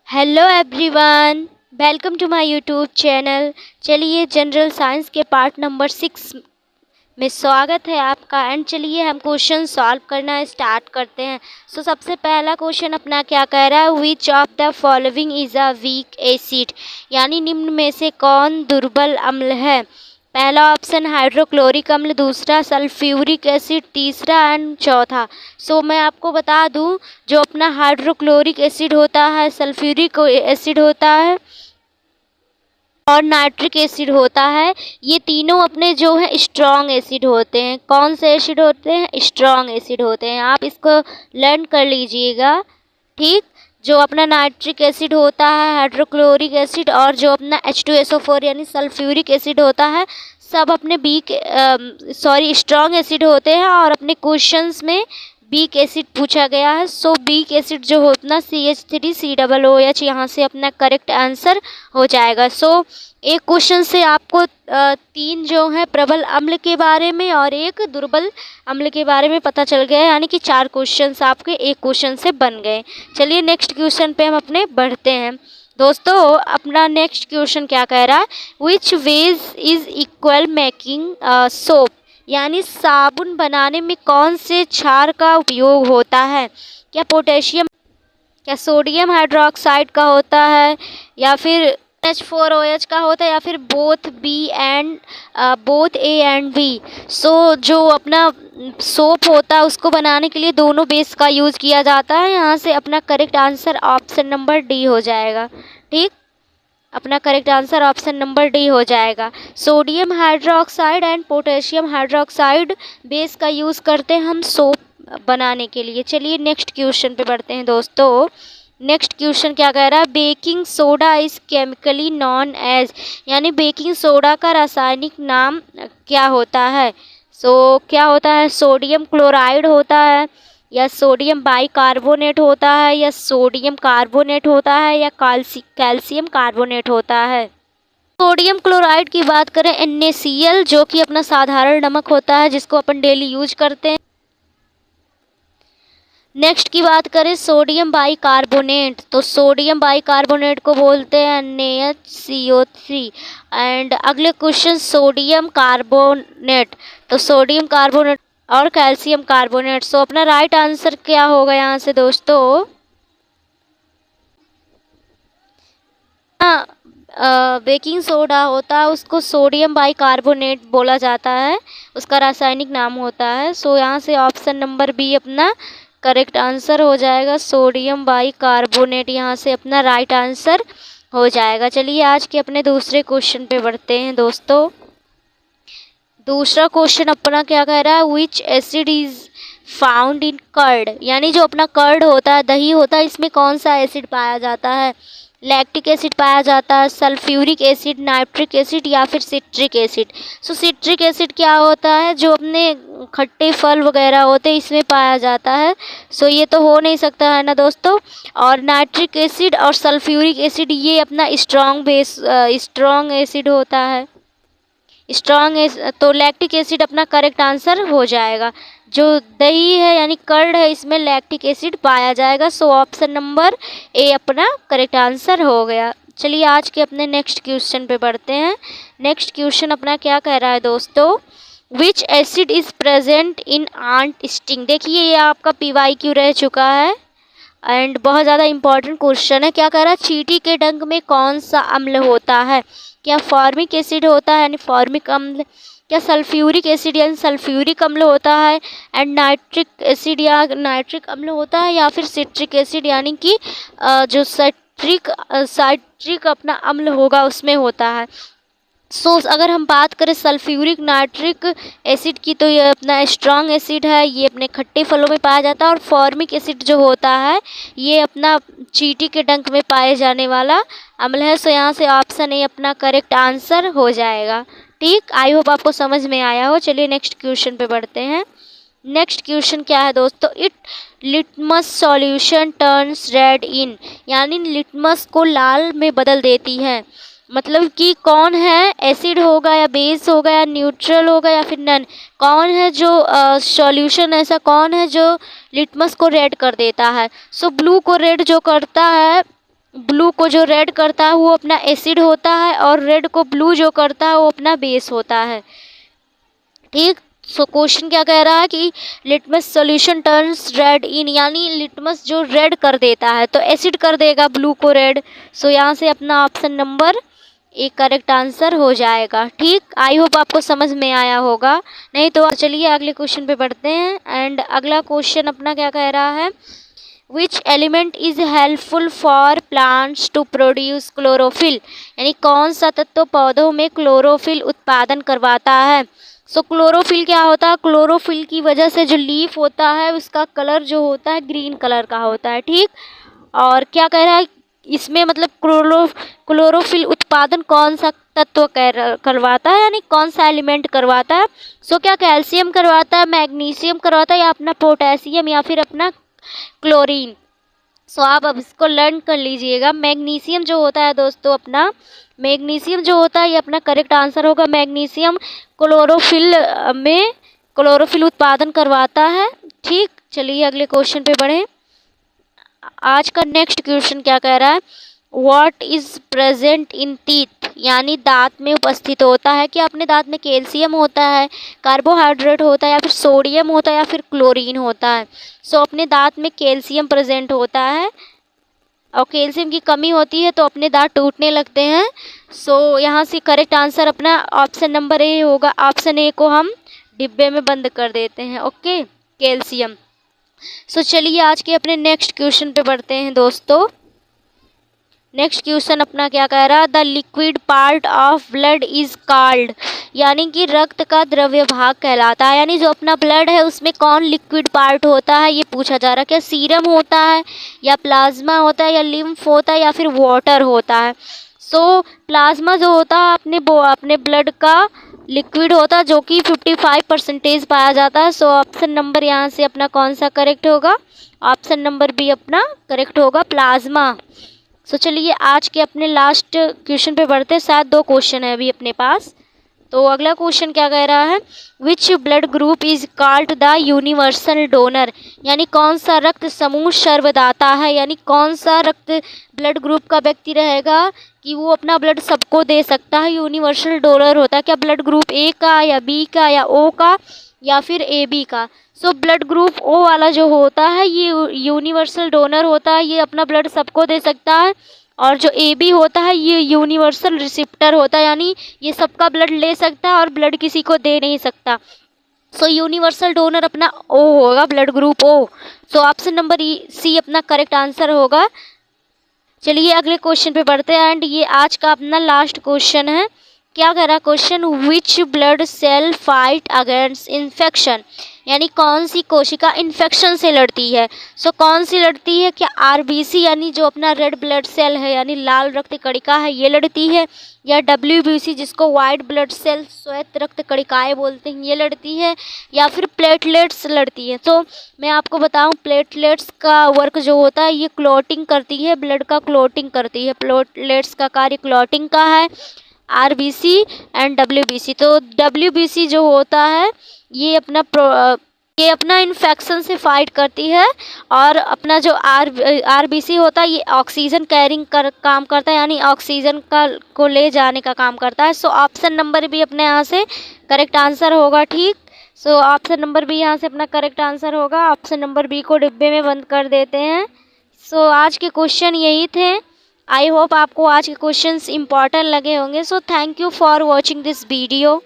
Hello everyone, welcome to my YouTube channel. चलिए general science के part number 6 में स्वागत है आपका। एंड चलिए हम क्वेश्चन सॉल्व करना स्टार्ट करते हैं। सबसे पहला क्वेश्चन अपना क्या कह रहा है, which of the following is a weak acid, यानी निम्न में से कौन दुर्बल अम्ल है। पहला ऑप्शन हाइड्रोक्लोरिक अम्ल, दूसरा सल्फ्यूरिक एसिड, तीसरा एंड चौथा। मैं आपको बता दूं, जो अपना हाइड्रोक्लोरिक एसिड होता है, सल्फ्यूरिक एसिड होता है और नाइट्रिक एसिड होता है, ये तीनों अपने जो है स्ट्रॉन्ग एसिड होते हैं। कौन से एसिड होते हैं? स्ट्रॉन्ग एसिड होते हैं। आप इसको लर्न कर लीजिएगा, ठीक। जो अपना नाइट्रिक एसिड होता है, हाइड्रोक्लोरिक एसिड और जो अपना H2SO4 यानी सल्फ्यूरिक एसिड होता है, सब अपने स्ट्रॉन्ग एसिड होते हैं और अपने क्वेश्चंस में वीक एसिड पूछा गया है। वीक एसिड जो होता है CH3COOH, यहाँ से अपना करेक्ट आंसर हो जाएगा। एक क्वेश्चन से आपको 3 जो है प्रबल अम्ल के बारे में और एक दुर्बल अम्ल के बारे में पता चल गया, यानी कि 4 क्वेश्चंस आपके एक क्वेश्चन से बन गए। चलिए नेक्स्ट क्वेश्चन पे हम अपने बढ़ते हैं दोस्तों। अपना नेक्स्ट क्वेश्चन क्या कह रहा है, which ways is equal making soap, यानी साबुन बनाने में कौन से क्षार का उपयोग होता है। क्या सोडियम हाइड्रोक्साइड का होता है, या फिर H4OH का होता है, या फिर बोथ A एंड B। जो अपना सोप होता है उसको बनाने के लिए दोनों बेस का यूज़ किया जाता है। यहाँ से अपना correct answer option number D हो जाएगा, ठीक। अपना correct answer option number D हो जाएगा। Sodium hydroxide and potassium hydroxide base का यूज़ करते हैं हम सोप बनाने के लिए। चलिए नेक्स्ट क्वेश्चन पे बढ़ते हैं दोस्तों। नेक्स्ट क्वेश्चन क्या कह रहा है, baking soda is chemically known as, यानी बेकिंग सोडा का रासायनिक नाम क्या होता है। क्या होता है, सोडियम क्लोराइड होता है, या सोडियम बाइकार्बोनेट होता है, या सोडियम कार्बोनेट होता है, या कैल्शियम कार्बोनेट होता है। सोडियम क्लोराइड की बात करें NaCl, जो कि अपना साधारण नमक होता है जिसको अपन डेली यूज करते हैं। नेक्स्ट की बात करें सोडियम बाइकार्बोनेट, तो सोडियम बाइकार्बोनेट को बोलते हैं NaCO3। एंड अगले क्वेश्चन सोडियम कार्बोनेट, तो सोडियम कार्बोनेट और कैल्शियम कार्बोनेट। अपना राइट आंसर क्या होगा यहाँ से दोस्तों, बेकिंग सोडा होता है उसको सोडियम बाइकार्बोनेट बोला जाता है, उसका रासायनिक नाम होता है। यहाँ से ऑप्शन नंबर बी अपना करेक्ट आंसर हो जाएगा, सोडियम बाइकार्बोनेट यहाँ से अपना राइट आंसर हो जाएगा। चलिए आज के अपने दूसरे क्वेश्चन पे बढ़ते हैं दोस्तों। दूसरा क्वेश्चन अपना क्या कह रहा है, which acid is found in curd, यानी जो अपना कर्ड होता है, दही होता है, इसमें कौन सा एसिड पाया जाता है। लैक्टिक एसिड पाया जाता है, सल्फ्यूरिक एसिड, नाइट्रिक एसिड, या फिर सिट्रिक एसिड। सिट्रिक एसिड क्या होता है, जो अपने खट्टे फल वगैरह होते हैं इसमें पाया जाता है। ये तो हो नहीं सकता है ना दोस्तों। और नाइट्रिक एसिड और सल्फ्यूरिक एसिड ये अपना स्ट्रॉन्ग एसिड होता है, तो लैक्टिक एसिड अपना करेक्ट आंसर हो जाएगा। जो दही है यानी कर्ड है, इसमें लैक्टिक एसिड पाया जाएगा। ऑप्शन नंबर ए अपना करेक्ट आंसर हो गया। चलिए आज के अपने नेक्स्ट क्वेश्चन पे बढ़ते हैं। नेक्स्ट क्वेश्चन अपना क्या कह रहा है दोस्तों, which acid is present in ant sting. देखिए ये आपका PYQ रह चुका है एंड बहुत ज़्यादा इंपॉर्टेंट क्वेश्चन है। क्या कह रहा है, चींटी के डंक में कौन सा अम्ल होता है। क्या फॉर्मिक एसिड होता है यानी फॉर्मिक अम्ल, क्या सल्फ्यूरिक एसिड यानी सल्फ्यूरिक अम्ल होता है, एंड नाइट्रिक एसिड या नाइट्रिक अम्ल होता है, या फिर सिट्रिक एसिड यानी कि जो साइट्रिक अपना अम्ल होगा उसमें होता है। अगर हम बात करें सल्फ्यूरिक नाइट्रिक एसिड की, तो ये अपना स्ट्रॉन्ग एसिड है, ये अपने खट्टे फलों में पाया जाता है। और फॉर्मिक एसिड जो होता है ये अपना चींटी के डंक में पाए जाने वाला अम्ल है। यहाँ से ऑप्शन ए अपना करेक्ट आंसर हो जाएगा, ठीक। आई होप आपको समझ में आया हो। चलिए नेक्स्ट क्वेश्चन पे बढ़ते हैं। नेक्स्ट क्वेश्चन क्या है दोस्तों, it litmus solution turns red in, यानी लिटमस को लाल में बदल देती है। मतलब कि कौन है, एसिड होगा या बेस होगा या न्यूट्रल होगा या फिर नन, कौन है जो सॉल्यूशन ऐसा कौन है जो लिटमस को रेड कर देता है। ब्लू को रेड जो करता है ब्लू को जो रेड करता है वो अपना एसिड होता है, और रेड को ब्लू जो करता है वो अपना बेस होता है। ठीक, सो क्वेश्चन क्या कह रहा है कि litmus solution turns red in, यानी लिटमस जो रेड कर देता है तो एसिड कर देगा ब्लू को रेड। सो यहाँ से अपना ऑप्शन नंबर एक करेक्ट आंसर हो जाएगा। ठीक, आई होप आपको समझ में आया होगा, नहीं तो चलिए अगले क्वेश्चन पे बढ़ते हैं। एंड अगला क्वेश्चन अपना क्या कह रहा है, which element is helpful for plants to produce chlorophyll, यानी कौन सा तत्व पौधों में क्लोरोफिल उत्पादन करवाता है। सो क्लोरोफिल क्या होता है, क्लोरोफिल की वजह से जो लीफ होता है उसका कलर जो होता है ग्रीन कलर का होता है। ठीक, और क्या कह रहा है इसमें, मतलब क्लोरोफिल उत्पादन कौन सा तत्व करवाता है, यानी कौन सा एलिमेंट करवाता है। सो क्या कैल्शियम करवाता है, मैग्नीशियम करवाता है, या अपना पोटेशियम, या फिर अपना क्लोरीन। सो आप अब इसको लर्न कर लीजिएगा। मैग्नीशियम जो होता है दोस्तों, अपना मैग्नीशियम जो होता है ये अपना करेक्ट आंसर होगा। मैग्नीशियम क्लोरोफिल उत्पादन करवाता है। ठीक, चलिए अगले क्वेश्चन पे बढ़ें। आज का नेक्स्ट क्वेश्चन क्या कह रहा है, what is present in teeth, यानी दांत में उपस्थित होता है। क्या अपने दांत में कैल्शियम होता है, कार्बोहाइड्रेट होता है, या फिर सोडियम होता है, या फिर क्लोरीन होता है। सो अपने दांत में कैल्शियम प्रेजेंट होता है, और कैल्शियम की कमी होती है तो अपने दांत टूटने लगते हैं। सो यहाँ से करेक्ट आंसर अपना ऑप्शन नंबर ए होगा। ऑप्शन ए को हम डिब्बे में बंद कर देते हैं। Okay, calcium. सो चलिए आज के अपने नेक्स्ट क्वेश्चन पे बढ़ते हैं दोस्तों। नेक्स्ट क्वेश्चन अपना क्या कह रहा है, the liquid part of blood is called, यानी कि रक्त का द्रव्य भाग कहलाता है। यानी जो अपना ब्लड है उसमें कौन लिक्विड पार्ट होता है ये पूछा जा रहा है। क्या सीरम होता है, या प्लाज्मा होता है, या लिम्फ होता है, या फिर वाटर होता है। सो प्लाज्मा जो होता है अपने ब्लड का लिक्विड होता है, जो कि 55% पाया जाता है। सो ऑप्शन नंबर यहाँ से अपना कौन सा करेक्ट होगा, ऑप्शन नंबर बी अपना करेक्ट होगा, प्लाज्मा। सो चलिए आज के अपने लास्ट क्वेश्चन पे बढ़ते हैं। शायद 2 क्वेश्चन है अभी अपने पास। तो अगला क्वेश्चन क्या कह रहा है, which blood group is called the universal donor, यानी कौन सा रक्त समूह सर्वदाता है। यानी कौन सा रक्त ब्लड ग्रुप का व्यक्ति रहेगा कि वो अपना ब्लड सबको दे सकता है, यूनिवर्सल डोनर होता है। क्या ब्लड ग्रुप ए का, या बी का, या ओ का, या फिर ए बी का। सो ब्लड ग्रुप ओ वाला जो होता है ये यूनिवर्सल डोनर होता है, ये अपना ब्लड सबको दे सकता है। और जो ए बी होता है ये यूनिवर्सल रिसिप्टर होता है, यानी ये सबका ब्लड ले सकता है और ब्लड किसी को दे नहीं सकता। सो यूनिवर्सल डोनर अपना ओ होगा, blood group O. So option number C अपना करेक्ट आंसर होगा। चलिए अगले क्वेश्चन पे बढ़ते हैं। एंड ये आज का अपना लास्ट क्वेश्चन है। क्या कह रहा है question, which blood cell fight against infection, यानी कौन सी कोशिका इन्फेक्शन से लड़ती है। सो कौन सी लड़ती है, क्या आरबीसी यानी जो अपना रेड ब्लड सेल है यानी लाल रक्त कणिका है ये लड़ती है, या डब्ल्यूबीसी जिसको वाइट ब्लड सेल श्वेत रक्त कणिकाएं बोलते हैं ये लड़ती है, या फिर प्लेटलेट्स लड़ती है। तो मैं आपको बताऊं प्लेटलेट्स का वर्क जो होता है ये क्लॉटिंग करती है, ब्लड का क्लॉटिंग करती है। प्लेटलेट्स का कार्य क्लॉटिंग का है, आरबीसी एंड डब्ल्यूबीसी। तो डब्ल्यूबीसी जो होता है ये अपना इन्फेक्शन से फाइट करती है, और अपना जो आरबीसी होता है ये ऑक्सीजन कैरिंग काम करता है, यानी ऑक्सीजन को ले जाने का काम करता है। सो ऑप्शन नंबर भी अपने यहाँ से करेक्ट आंसर होगा। ठीक, सो ऑप्शन नंबर बी यहाँ से अपना करेक्ट आंसर होगा। ऑप्शन नंबर बी को डिब्बे में बंद कर देते हैं। सो आज के क्वेश्चन यही थे। आई होप आपको आज के क्वेश्चंस इंपॉर्टेंट लगे होंगे। So thank you for watching this video.